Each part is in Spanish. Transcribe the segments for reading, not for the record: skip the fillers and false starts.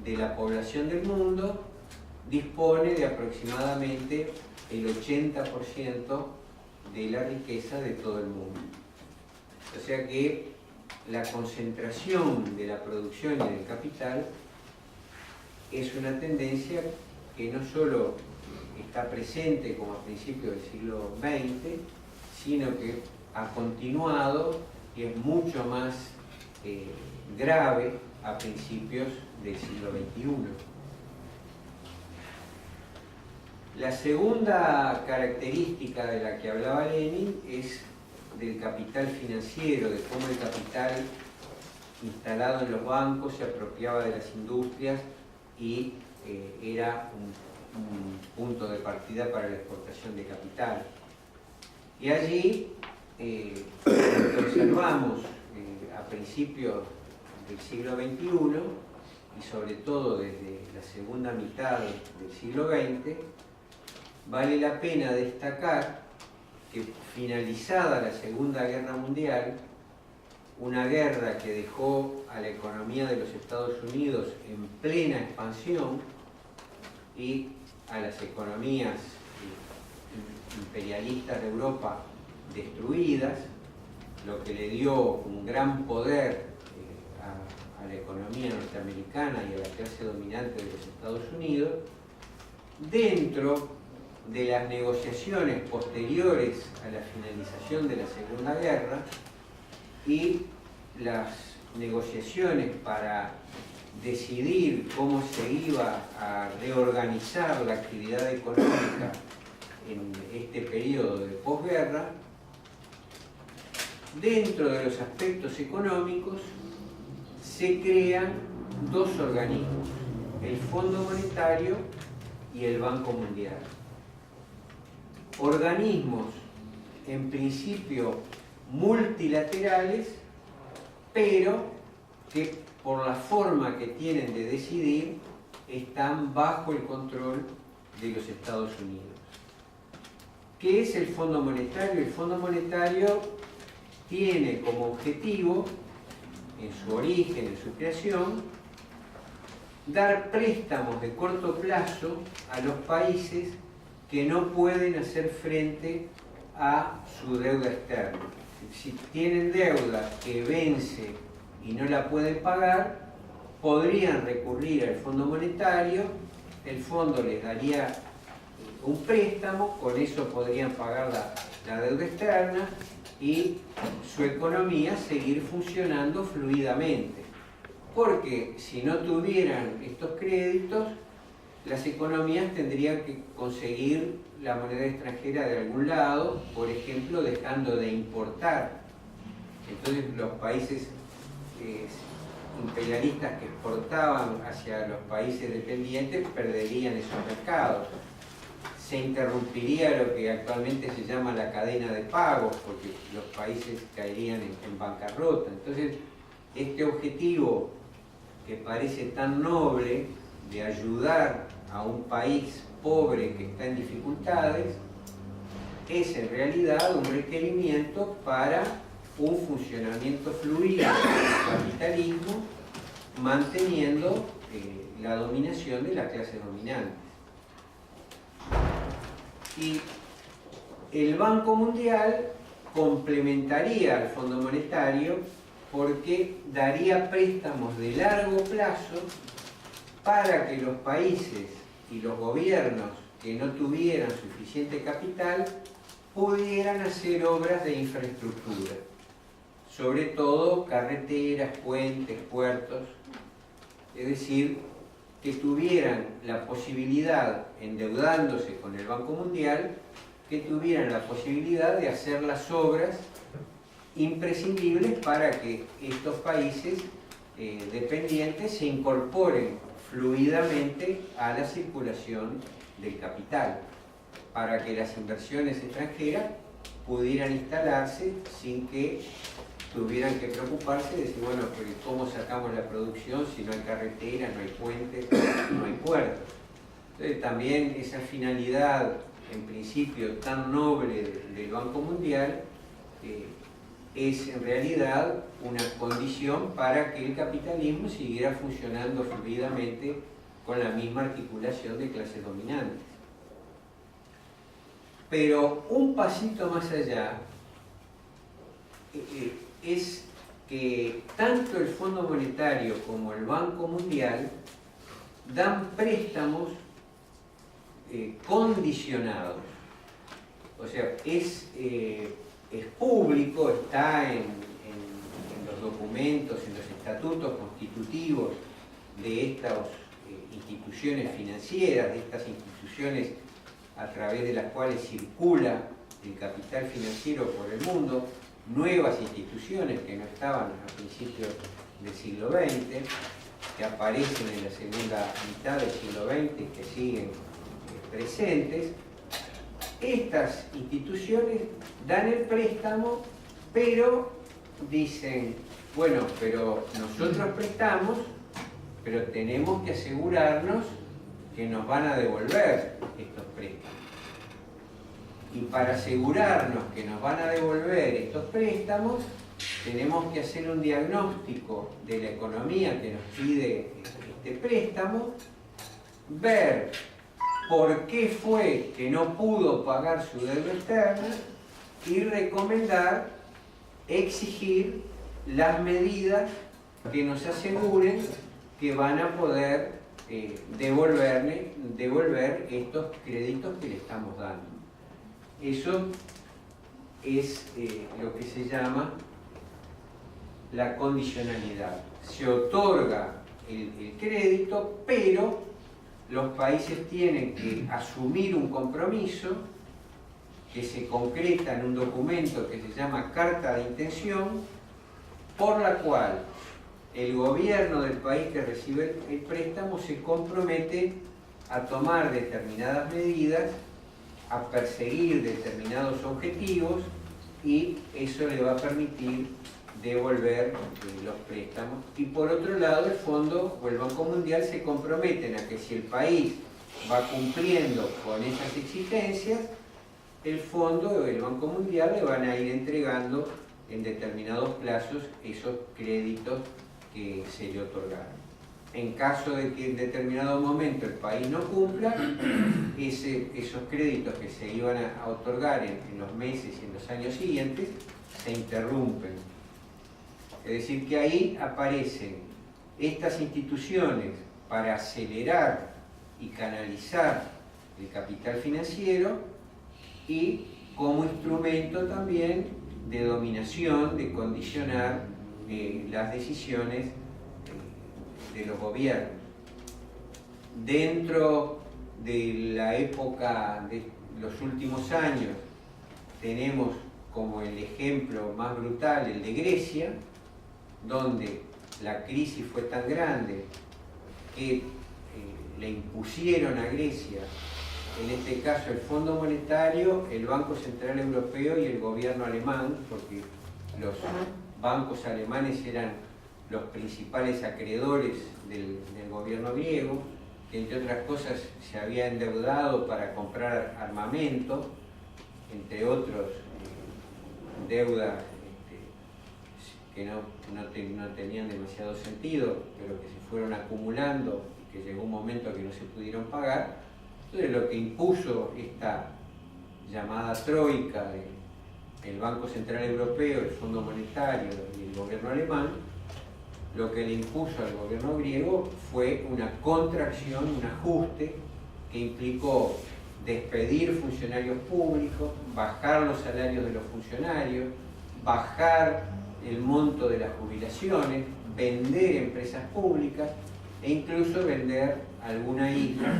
de la población del mundo dispone de aproximadamente el 80% de la riqueza de todo el mundo. O sea que la concentración de la producción y del capital es una tendencia que no solo está presente como a principios del siglo XX, sino que ha continuado y es mucho más grave a principios del siglo XXI. La segunda característica de la que hablaba Lenin es del capital financiero, de cómo el capital instalado en los bancos se apropiaba de las industrias y era un punto de partida para la exportación de capital. Y allí lo que observamos a principios del siglo XXI y sobre todo desde la segunda mitad del siglo XX, vale la pena destacar que finalizada la Segunda Guerra Mundial, una guerra que dejó a la economía de los Estados Unidos en plena expansión y a las economías imperialistas de Europa destruidas, lo que le dio un gran poder a la economía norteamericana y a la clase dominante de los Estados Unidos. Dentro de las negociaciones posteriores a la finalización de la Segunda Guerra y las negociaciones para decidir cómo se iba a reorganizar la actividad económica en este periodo de posguerra, dentro de los aspectos económicos se crean dos organismos, el Fondo Monetario y el Banco Mundial. Organismos en principio multilaterales, pero que por la forma que tienen de decidir están bajo el control de los Estados Unidos. ¿Qué es el Fondo Monetario? El Fondo Monetario tiene como objetivo, en su origen, en su creación, dar préstamos de corto plazo a los países que no pueden hacer frente a su deuda externa. Si tienen deuda que vence y no la pueden pagar, podrían recurrir al Fondo Monetario, el fondo les daría un préstamo, con eso podrían pagar la deuda externa y su economía seguir funcionando fluidamente. Porque si no tuvieran estos créditos, las economías tendrían que conseguir la moneda extranjera de algún lado, por ejemplo, dejando de importar. Entonces los países imperialistas que exportaban hacia los países dependientes perderían esos mercados. Se interrumpiría lo que actualmente se llama la cadena de pagos, porque los países caerían en bancarrota. Entonces, este objetivo que parece tan noble de ayudar a un país pobre que está en dificultades, es en realidad un requerimiento para un funcionamiento fluido del capitalismo, manteniendo la dominación de la clase dominante. Y el Banco Mundial complementaría al Fondo Monetario porque daría préstamos de largo plazo para que los países y los gobiernos que no tuvieran suficiente capital pudieran hacer obras de infraestructura, sobre todo carreteras, puentes, puertos, es decir, que tuvieran la posibilidad, endeudándose con el Banco Mundial, que tuvieran la posibilidad de hacer las obras imprescindibles para que estos países dependientes se incorporen fluidamente a la circulación del capital, para que las inversiones extranjeras pudieran instalarse sin que tuvieran que preocuparse de decir, bueno, pero ¿cómo sacamos la producción si no hay carreteras, no hay puentes, no hay puertos? Entonces también esa finalidad, en principio tan noble del Banco Mundial, es en realidad una condición para que el capitalismo siguiera funcionando fluidamente con la misma articulación de clases dominantes. Pero un pasito más allá es que tanto el Fondo Monetario como el Banco Mundial dan préstamos condicionados. O sea, es público, está en los documentos, en los estatutos constitutivos de estas instituciones financieras, de estas instituciones a través de las cuales circula el capital financiero por el mundo, nuevas instituciones que no estaban a principios del siglo XX, que aparecen en la segunda mitad del siglo XX, que siguen presentes. Estas instituciones dan el préstamo, pero dicen, bueno, pero nosotros prestamos, pero tenemos que asegurarnos que nos van a devolver estos préstamos. Y para asegurarnos que nos van a devolver estos préstamos, tenemos que hacer un diagnóstico de la economía que nos pide este préstamo, ver por qué fue que no pudo pagar su deuda externa y recomendar, exigir las medidas que nos aseguren que van a poder devolver estos créditos que le estamos dando. Eso es lo que se llama la condicionalidad. Se otorga el crédito, pero los países tienen que asumir un compromiso que se concreta en un documento que se llama Carta de Intención, por la cual el gobierno del país que recibe el préstamo se compromete a tomar determinadas medidas, a perseguir determinados objetivos, y eso le va a permitir devolver los préstamos. Y por otro lado, el Fondo o el Banco Mundial se comprometen a que si el país va cumpliendo con esas exigencias, el Fondo o el Banco Mundial le van a ir entregando en determinados plazos esos créditos que se le otorgaron. En caso de que en determinado momento el país no cumpla, esos créditos que se iban a otorgar en los meses y en los años siguientes se interrumpen. Es decir, que ahí aparecen estas instituciones para acelerar y canalizar el capital financiero y como instrumento también de dominación, de condicionar las decisiones de los gobiernos. Dentro de la época de los últimos años tenemos como el ejemplo más brutal el de Grecia, donde la crisis fue tan grande que le impusieron a Grecia, en este caso el Fondo Monetario, el Banco Central Europeo y el gobierno alemán, porque los bancos alemanes eran los principales acreedores del gobierno griego, que entre otras cosas se había endeudado para comprar armamento, entre otros deudas que no tenían demasiado sentido, pero que se fueron acumulando y que llegó un momento que no se pudieron pagar. Entonces lo que impuso esta llamada troika del Banco Central Europeo, el Fondo Monetario y el gobierno alemán, lo que le impuso al gobierno griego fue una contracción, un ajuste que implicó despedir funcionarios públicos, bajar los salarios de los funcionarios, bajar el monto de las jubilaciones, vender empresas públicas e incluso vender alguna isla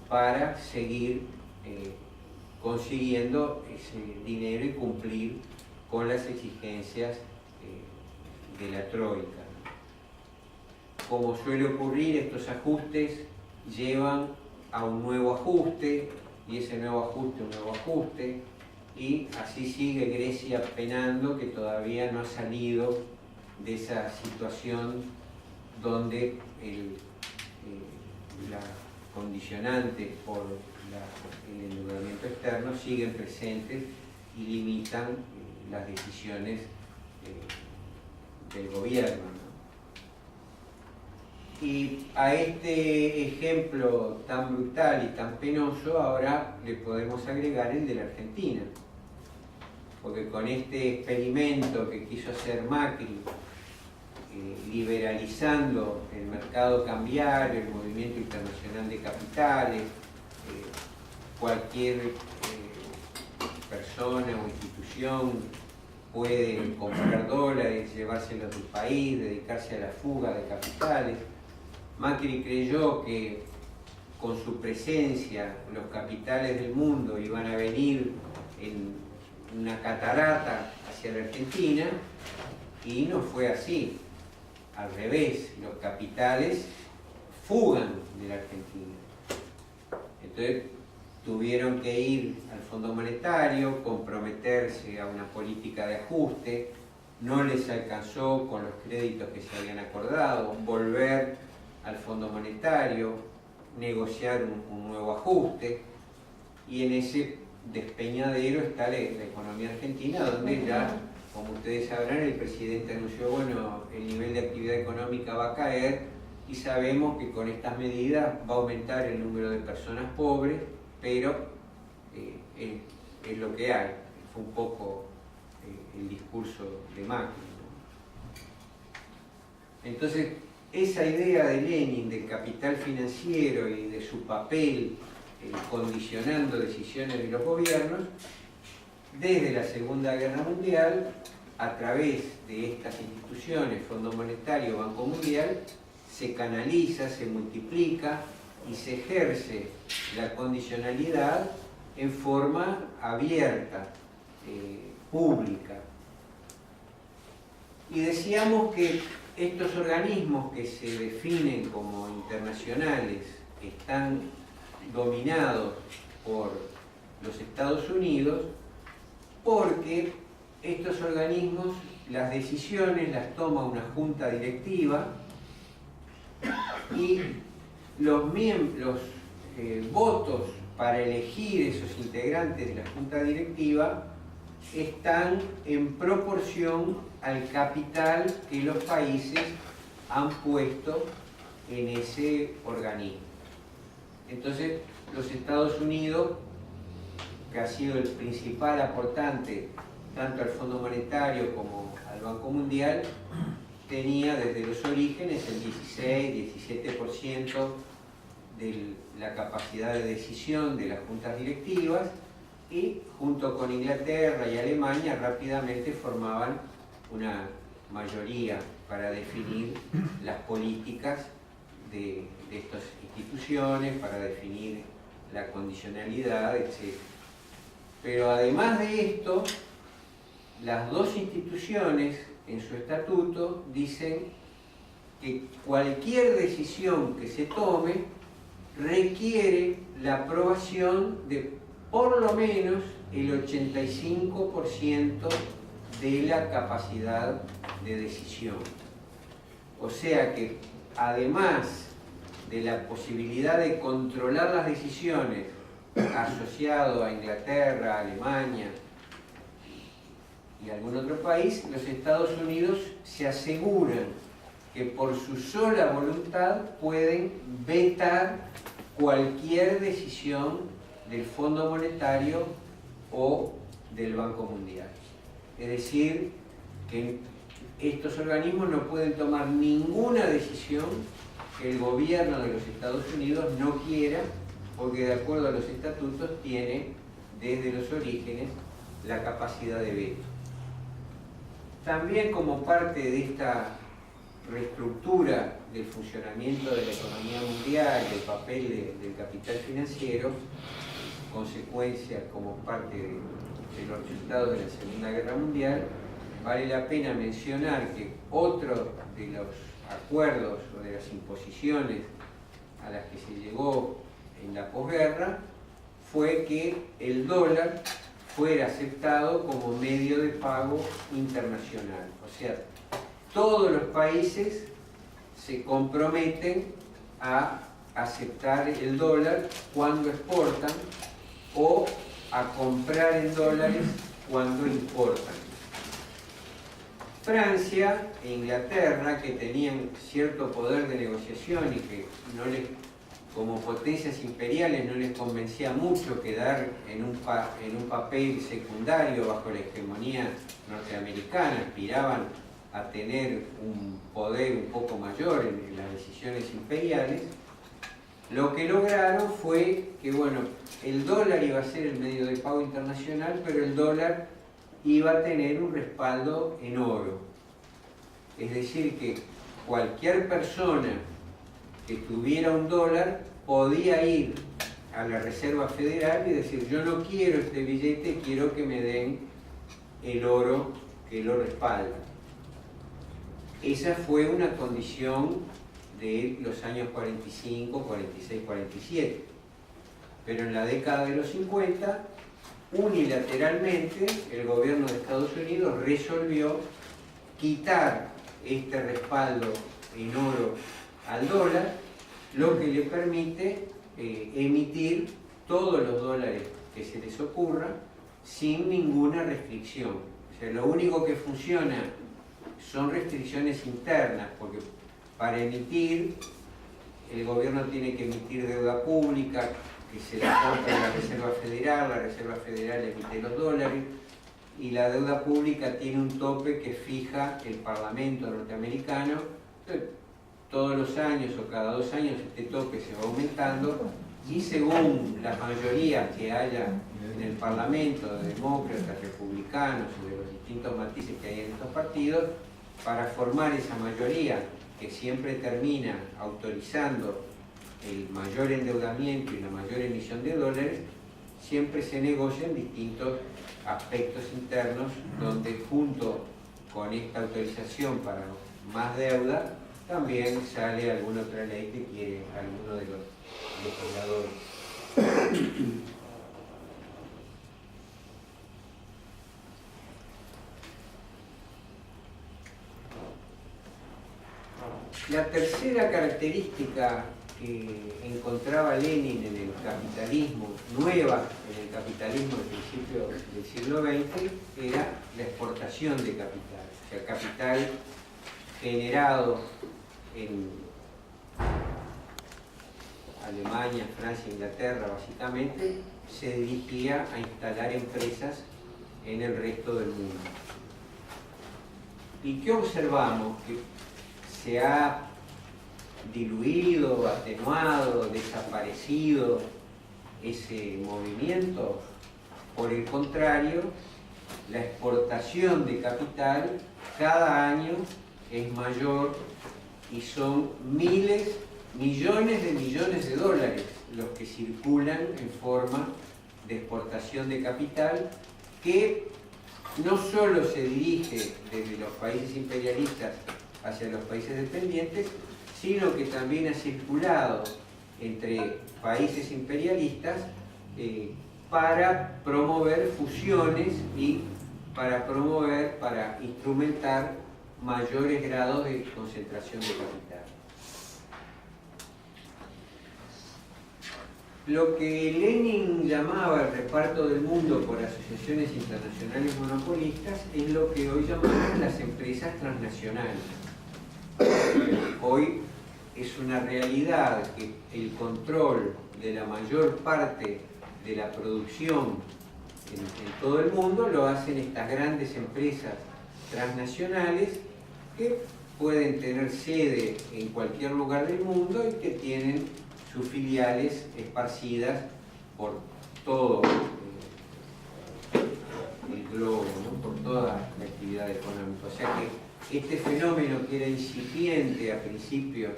para seguir consiguiendo ese dinero y cumplir con las exigencias de la troika. Como suele ocurrir, estos ajustes llevan a un nuevo ajuste, y ese nuevo ajuste, un nuevo ajuste, y así sigue Grecia penando, que todavía no ha salido de esa situación donde la condicionante por el endeudamiento externo siguen presentes y limitan las decisiones del gobierno, ¿no? Y a este ejemplo tan brutal y tan penoso ahora le podemos agregar el de la Argentina, porque con este experimento que quiso hacer Macri, liberalizando el mercado cambiario, el movimiento internacional de capitales, cualquier persona o institución puede comprar dólares, llevárselos del país, dedicarse a la fuga de capitales. Macri creyó que con su presencia los capitales del mundo iban a venir en una catarata hacia la Argentina, y no fue así. Al revés, los capitales fugan de la Argentina. Entonces tuvieron que ir al Fondo Monetario, comprometerse a una política de ajuste, no les alcanzó con los créditos que se habían acordado, volver al Fondo Monetario, negociar un nuevo ajuste, y en ese despeñadero está la economía argentina, donde ya, como ustedes sabrán, el presidente anunció, bueno, el nivel de actividad económica va a caer, y sabemos que con estas medidas va a aumentar el número de personas pobres, pero es lo que hay. Fue un poco el discurso de Macri, ¿no? Entonces, esa idea de Lenin del capital financiero y de su papel condicionando decisiones de los gobiernos, desde la Segunda Guerra Mundial, a través de estas instituciones, Fondo Monetario, Banco Mundial, se canaliza, se multiplica y se ejerce la condicionalidad en forma abierta, pública. Y decíamos que estos organismos que se definen como internacionales están dominados por los Estados Unidos, porque estos organismos, las decisiones las toma una junta directiva, y los votos para elegir esos integrantes de la junta directiva están en proporción al capital que los países han puesto en ese organismo. Entonces, los Estados Unidos, que ha sido el principal aportante tanto al Fondo Monetario como al Banco Mundial, tenía desde los orígenes el 16-17% de la capacidad de decisión de las juntas directivas, y junto con Inglaterra y Alemania rápidamente formaban una mayoría para definir las políticas de estas instituciones, para definir la condicionalidad, etc. Pero además de esto, las dos instituciones en su estatuto dicen que cualquier decisión que se tome requiere la aprobación de por lo menos el 85% de la capacidad de decisión. O sea que además de la posibilidad de controlar las decisiones asociado a Inglaterra, Alemania y algún otro país, los Estados Unidos se aseguran que por su sola voluntad pueden vetar cualquier decisión del Fondo Monetario o del Banco Mundial. Es decir, que estos organismos no pueden tomar ninguna decisión que el gobierno de los Estados Unidos no quiera, porque de acuerdo a los estatutos tiene desde los orígenes la capacidad de veto. También, como parte de esta reestructura del funcionamiento de la economía mundial, del papel del capital financiero, consecuencia como parte de los resultados de la Segunda Guerra Mundial, vale la pena mencionar que otro de los acuerdos o de las imposiciones a las que se llegó en la posguerra fue que el dólar fuera aceptado como medio de pago internacional. O sea, todos los países se comprometen a aceptar el dólar cuando exportan o a comprar en dólares cuando importan. Francia e Inglaterra, que tenían cierto poder de negociación y que no les, como potencias imperiales, no les convencía mucho quedar en un papel secundario bajo la hegemonía norteamericana, aspiraban a tener un poder un poco mayor en las decisiones imperiales. Lo que lograron fue que, bueno, el dólar iba a ser el medio de pago internacional, pero el dólar iba a tener un respaldo en oro. Es decir, que cualquier persona que tuviera un dólar podía ir a la Reserva Federal y decir: yo no quiero este billete, quiero que me den el oro que lo respalda. Esa fue una condición de los años 45, 46, 47. Pero en la década de los 50, unilateralmente, el gobierno de Estados Unidos resolvió quitar este respaldo en oro al dólar, lo que le permite emitir todos los dólares que se les ocurra sin ninguna restricción. O sea, lo único que funciona son restricciones internas, porque para emitir, el gobierno tiene que emitir deuda pública, que se la compra la Reserva Federal emite los dólares, y la deuda pública tiene un tope que fija el Parlamento norteamericano. Todos los años o cada 2 años este tope se va aumentando, y según las mayorías que haya en el Parlamento, de demócratas, republicanos o de los distintos matices que hay en estos partidos, para formar esa mayoría que siempre termina autorizando el mayor endeudamiento y la mayor emisión de dólares, siempre se negocian distintos aspectos internos donde, junto con esta autorización para más deuda, también sale alguna otra ley que quiere alguno de los legisladores. La tercera característica que encontraba Lenin en el capitalismo, nueva en el capitalismo del principio del siglo XX, era la exportación de capital. O sea, capital generado en Alemania, Francia, Inglaterra, básicamente, se dirigía a instalar empresas en el resto del mundo. ¿Y qué observamos? Que se ha diluido, atenuado, desaparecido ese movimiento. Por el contrario, la exportación de capital cada año es mayor y son miles, millones de dólares los que circulan en forma de exportación de capital, que no solo se dirige desde los países imperialistas hacia los países dependientes, sino que también ha circulado entre países imperialistas para promover fusiones y para instrumentar mayores grados de concentración de capital. Lo que Lenin llamaba el reparto del mundo por asociaciones internacionales monopolistas es lo que hoy llamamos las empresas transnacionales. Hoy es una realidad que el control de la mayor parte de la producción en todo el mundo lo hacen estas grandes empresas transnacionales que pueden tener sede en cualquier lugar del mundo y que tienen sus filiales esparcidas por todo el globo, ¿no? Por toda la actividad económica. O sea que este fenómeno, que era incipiente a principios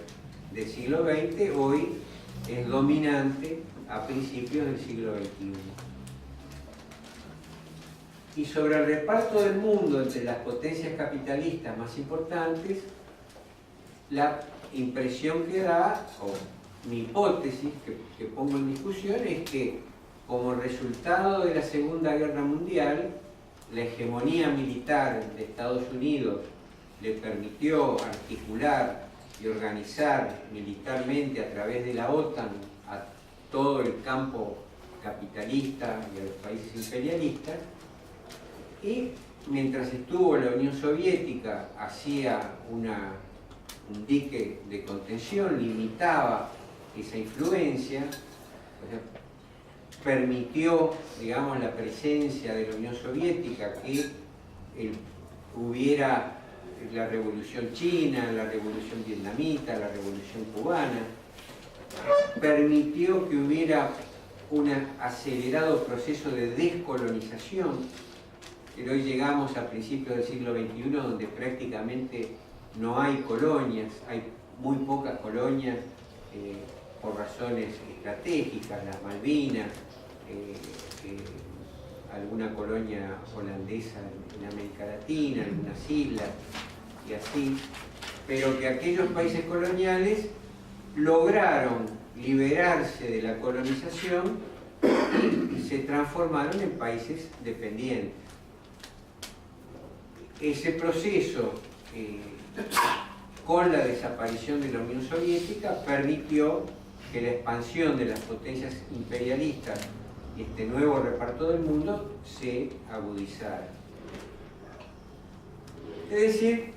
del siglo XX, hoy es dominante a principios del siglo XXI. Y sobre el reparto del mundo entre las potencias capitalistas más importantes, la impresión que da, o mi hipótesis que pongo en discusión, es que como resultado de la Segunda Guerra Mundial, la hegemonía militar de Estados Unidos le permitió articular y organizar militarmente a través de la OTAN a todo el campo capitalista y a los países imperialistas, y mientras estuvo la Unión Soviética, hacía un dique de contención, limitaba esa influencia, o sea, permitió, digamos, la presencia de la Unión Soviética, que hubiera la Revolución China, la Revolución Vietnamita, la Revolución Cubana, permitió que hubiera un acelerado proceso de descolonización, pero hoy llegamos a principios del siglo XXI donde prácticamente no hay colonias, hay muy pocas colonias por razones estratégicas, las Malvinas, alguna colonia holandesa en América Latina, algunas islas y así, pero que aquellos países coloniales lograron liberarse de la colonización y se transformaron en países dependientes. Ese proceso, con la desaparición de la Unión Soviética, permitió que la expansión de las potencias imperialistas y este nuevo reparto del mundo se agudizara. Es decir,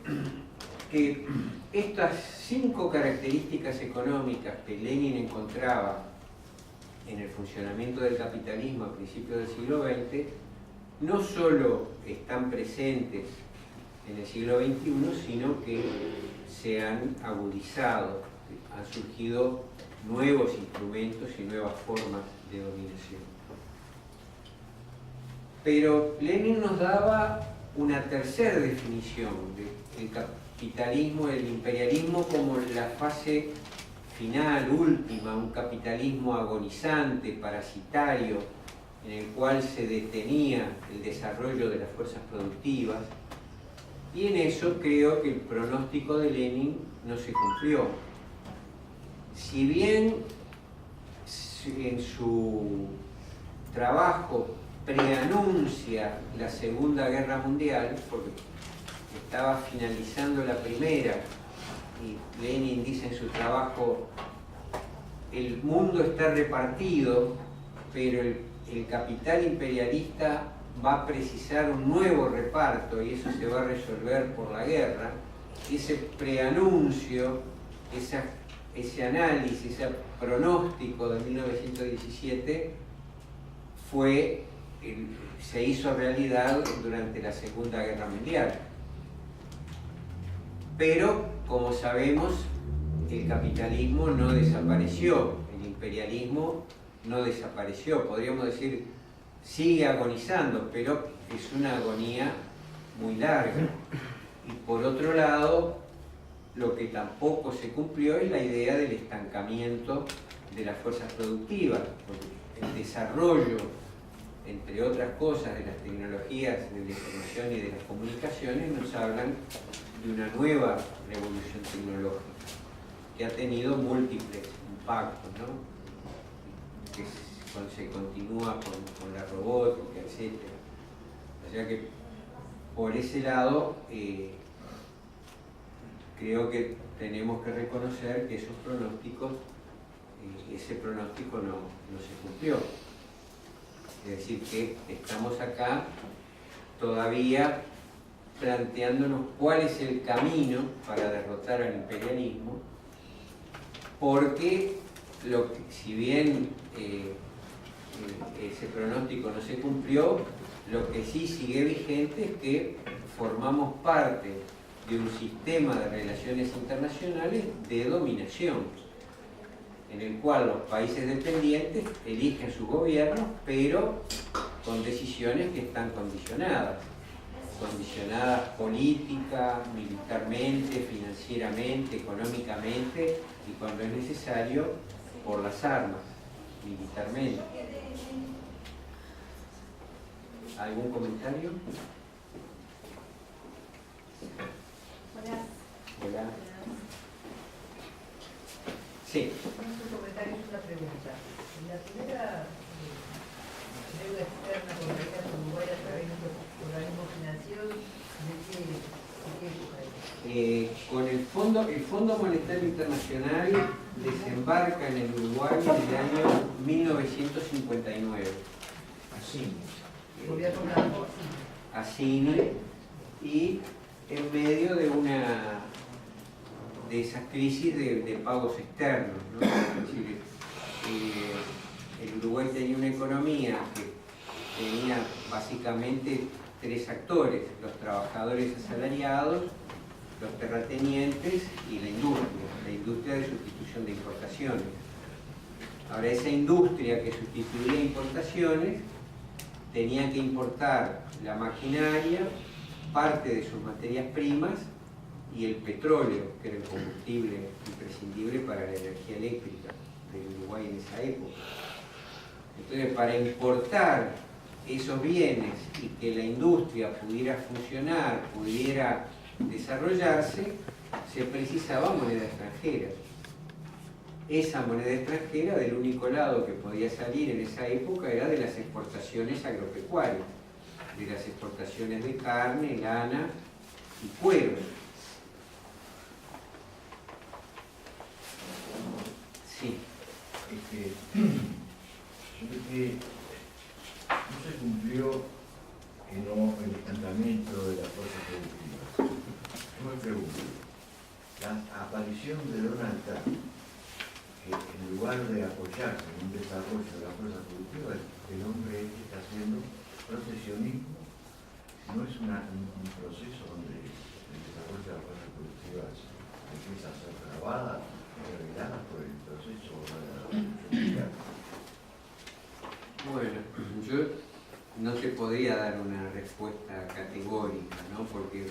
que estas 5 características económicas que Lenin encontraba en el funcionamiento del capitalismo a principios del siglo XX no solo están presentes en el siglo XXI, sino que se han agudizado, han surgido nuevos instrumentos y nuevas formas de dominación. Pero Lenin nos daba una tercera definición del capitalismo, del imperialismo, como la fase final, última, un capitalismo agonizante, parasitario, en el cual se detenía el desarrollo de las fuerzas productivas, y en eso creo que el pronóstico de Lenin no se cumplió. Si bien en su trabajo preanuncia la Segunda Guerra Mundial, porque estaba finalizando la primera, y Lenin dice en su trabajo: el mundo está repartido, pero el capital imperialista va a precisar un nuevo reparto y eso se va a resolver por la guerra. Ese preanuncio, ese análisis, ese pronóstico de 1917 se hizo realidad durante la Segunda Guerra Mundial. Pero, como sabemos, el capitalismo no desapareció, el imperialismo no desapareció, podríamos decir, sigue agonizando, pero es una agonía muy larga. Y por otro lado, lo que tampoco se cumplió es la idea del estancamiento de las fuerzas productivas, porque el desarrollo, entre otras cosas, de las tecnologías de la información y de las comunicaciones nos hablan de una nueva revolución tecnológica que ha tenido múltiples impactos, ¿no? Que se continúa con la robótica, etc. O sea que por ese lado creo que tenemos que reconocer que esos pronósticos, ese pronóstico no se cumplió. Es decir, que estamos acá todavía planteándonos cuál es el camino para derrotar al imperialismo, porque si bien ese pronóstico no se cumplió, lo que sí sigue vigente es que formamos parte de un sistema de relaciones internacionales de dominación, en el cual los países dependientes eligen sus gobiernos, pero con decisiones que están condicionadas política, militarmente, financieramente, económicamente y cuando es necesario por las armas, militarmente. ¿Algún comentario? Hola. Hola. Sí. Un comentario y una pregunta. En la primera deuda externa contraída por Uruguay a través de los organismos financieros, ¿de qué época es? Con el Fondo Monetario Internacional desembarca en el Uruguay en el año 1959. Gobierno blanco, a Cine, y en medio de esas crisis de pagos externos, ¿no? Es decir, el Uruguay tenía una economía que tenía básicamente tres actores: los trabajadores asalariados, los terratenientes y la industria de sustitución de importaciones. Ahora, esa industria que sustituía importaciones tenía que importar la maquinaria, parte de sus materias primas y el petróleo, que era el combustible imprescindible para la energía eléctrica del Uruguay en esa época. Entonces, para importar esos bienes y que la industria pudiera funcionar, pudiera desarrollarse, se precisaba moneda extranjera. Esa moneda extranjera, del único lado que podía salir en esa época, era de las exportaciones agropecuarias, de las exportaciones de carne, lana y cuero. Sí. Que no se cumplió el estancamiento de la fuerza productiva. Yo me pregunto, la aparición de Donald Trump, que en lugar de apoyarse en un desarrollo de la fuerza productiva, el hombre está haciendo proteccionismo. ¿No es un proceso donde el desarrollo de la fuerza productiva empieza a ser grabada, revelada por el proceso de la revolución mundial? Bueno, yo no te podría dar una respuesta categórica, ¿no? Porque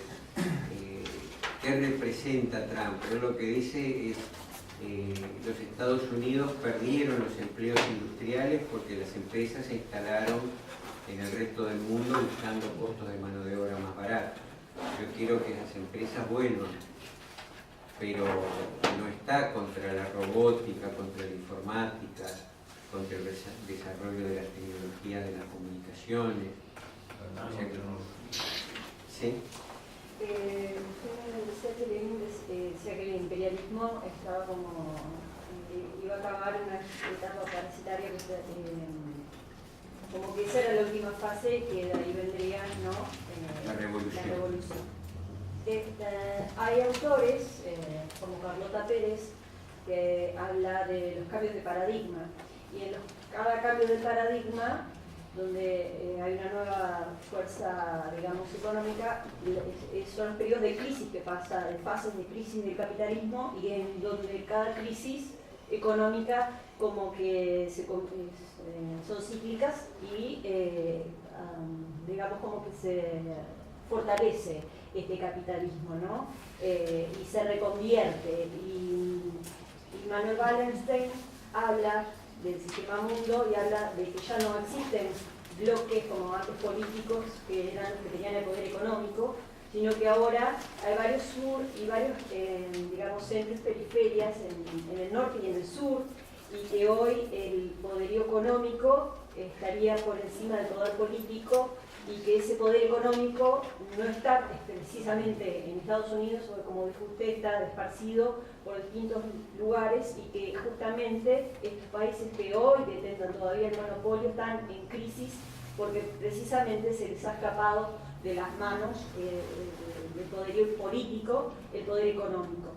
¿qué representa Trump? Pero lo que dice es los Estados Unidos perdieron los empleos industriales porque las empresas se instalaron en el resto del mundo buscando costos de mano de obra más baratos. Yo quiero que esas empresas vuelvan, pero no está contra la robótica, contra la informática, contra el desarrollo de las tecnologías de las comunicaciones. O sea que, ¿sí? Usted decía que el imperialismo estaba iba a acabar una etapa parasitaria, como que esa era la última fase, que de ahí vendría, ¿no? La revolución. Hay autores, como Carlota Pérez, que habla de los cambios de paradigma, y en cada cambio de paradigma, donde hay una nueva fuerza, digamos, económica, son los periodos de crisis que pasa, de fases de crisis del capitalismo, y en donde cada crisis económica como que son cíclicas y digamos como que se fortalece este capitalismo, ¿no? Y se reconvierte. Y Manuel Wallenstein habla del sistema mundo y habla de que ya no existen bloques como antes políticos que eran los que tenían el poder económico, sino que ahora hay varios sur y varios, digamos, centros, periferias en el norte y en el sur, y que hoy el poderío económico estaría por encima del poder político, y que ese poder económico no está precisamente en Estados Unidos, o como dijo usted, está esparcido por distintos lugares, y que justamente estos países que hoy detentan todavía el monopolio están en crisis porque precisamente se les ha escapado de las manos del poderío político el poder económico.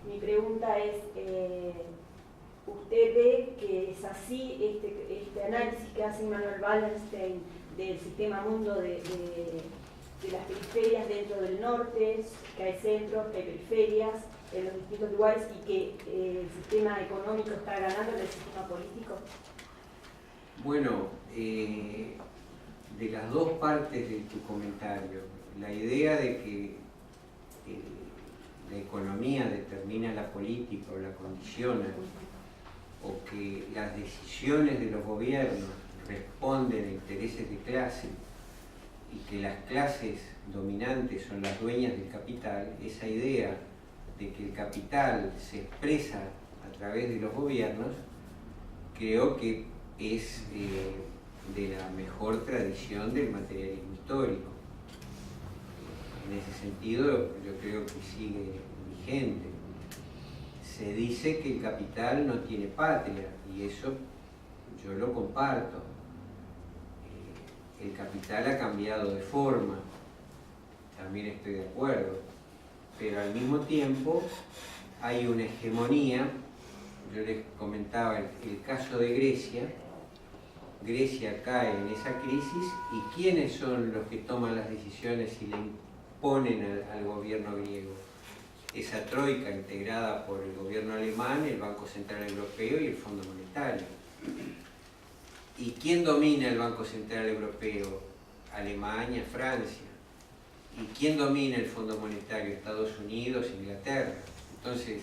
Mi pregunta es, ¿usted ve que es así este análisis que hace Manuel Wallenstein del sistema mundo de las periferias dentro del norte, que hay centros, que hay periferias en los distintos lugares, y que el sistema económico está ganando el sistema político? Bueno, de las dos partes de tu comentario, la idea de que la economía determina la política o la condiciona, o que las decisiones de los gobiernos responden a intereses de clase y que las clases dominantes son las dueñas del capital, esa idea de que el capital se expresa a través de los gobiernos, creo que es de la mejor tradición del materialismo histórico. En ese sentido, yo creo que sigue vigente. Se dice que el capital no tiene patria, y eso yo lo comparto. el capital ha cambiado de forma, también estoy de acuerdo, pero al mismo tiempo hay una hegemonía. Yo les comentaba el caso de Grecia. Grecia cae en esa crisis, y ¿quiénes son los que toman las decisiones y le imponen al gobierno griego? Esa troika integrada por el gobierno alemán, el Banco Central Europeo y el Fondo Monetario. ¿Y quién domina el Banco Central Europeo? Alemania, Francia. ¿Y quién domina el Fondo Monetario? Estados Unidos, Inglaterra. Entonces,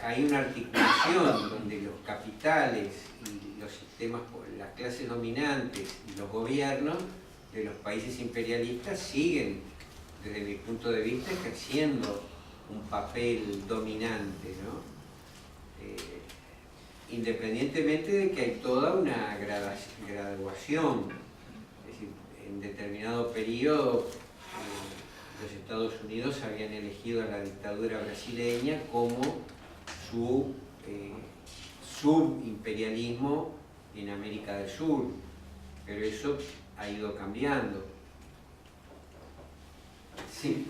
hay una articulación donde los capitales y los sistemas, las clases dominantes y los gobiernos de los países imperialistas siguen, desde mi punto de vista, ejerciendo un papel dominante, ¿no? Independientemente de que hay toda una graduación. Es decir, en determinado periodo los Estados Unidos habían elegido a la dictadura brasileña como su subimperialismo en América del Sur, pero eso ha ido cambiando. Sí.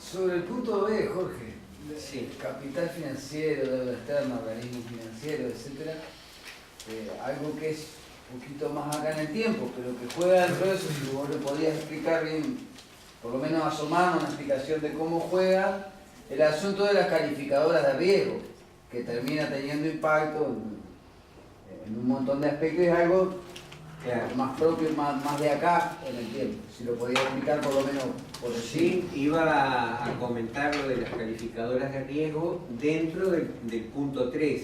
Sobre el punto B, Jorge, Sí. capital financiero, deuda externa, organismo financiero, etc. Algo que es un poquito más acá en el tiempo, pero que juega dentro de eso, si vos le podías explicar bien, por lo menos asomarnos una explicación de cómo juega el asunto de las calificadoras de riesgo, que termina teniendo impacto en un montón de aspectos, es algo Claro. más propio, más de acá en el tiempo. Si lo podía explicar por lo menos por Sí, iba a comentar lo de las calificadoras de riesgo dentro del punto 3,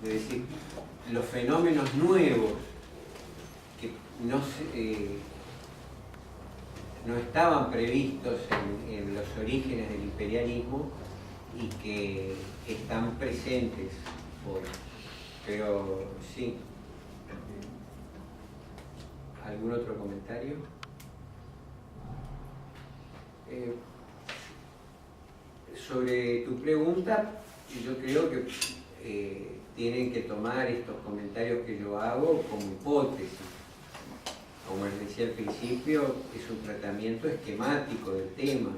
es decir, los fenómenos nuevos que no estaban previstos en los orígenes del imperialismo y que están presentes hoy. Pero sí. ¿Algún otro comentario? Sobre tu pregunta, yo creo que tienen que tomar estos comentarios que yo hago como hipótesis. Como les decía al principio, es un tratamiento esquemático del tema.